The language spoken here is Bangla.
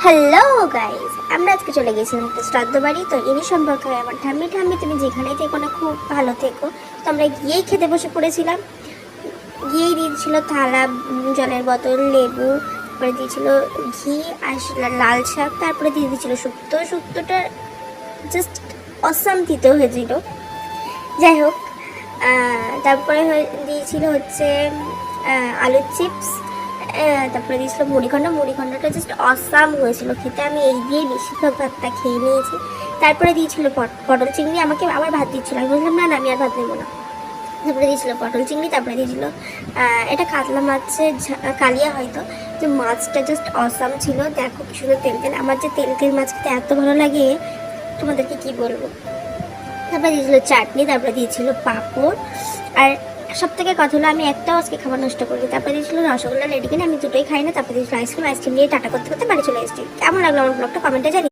হ্যালো গাইস, আমরা আজকে চলে গেছিলাম একটা শ্রাদ্ধ বাড়ি। তো এরই সম্পর্কে আমার ঠাম্মি তুমি যেখানেই থেকো না খুব ভালো থেকো। তো আমরা গিয়েই খেতে বসে পড়েছিলাম। গিয়েই দিয়েছিল থালা, জলের বোতল, লেবু, তারপরে দিয়েছিল ঘি আর লাল শাক, তারপরে দিয়ে দিয়েছিল শুক্তোটা জাস্ট অসাম দিতে হয়েছিল। যাই হোক, তারপরে দিয়েছিল হচ্ছে আলুর চিপস, তারপরে দিয়েছিল মুড়িঘণ্টটা জাস্ট অসাম হয়েছিল খেতে। আমি এই দিয়েই বেশিরভাগ ভাতটা খেয়ে নিয়েছি। তারপরে দিয়েছিল পটল চিংড়ি, আমাকে আবার ভাত দিচ্ছিল। আমি বললাম না আমি আর ভাত নেবো না। তারপরে দিয়েছিল পটল চিংড়ি, তারপরে দিয়েছিল এটা কাতলা মাছের কালিয়া হয়তো। যে মাছটা জাস্ট অসাম ছিল, দেখো কি সুন্দর তেল। আমার যে তেল মাছ খেতে এত ভালো লাগে তোমাদেরকে কি বলবো। তারপরে দিয়েছিল চাটনি, তারপরে দিয়েছিল পাঁপড়, আর সব থেকে কথা হলো আমি একটাও আজকে খাবার নষ্ট করিনি। তারপরে দিয়েছিল রসগোল্লা লেডিকেন, আমি দুটোই খাই না। তারপরে দিয়েছিল আইসক্রিম দিয়ে টাটা করতে করতে বাড়ি চলে এসেছি। কেমন লাগলো আমার ব্লগটা কমেন্টে জানি।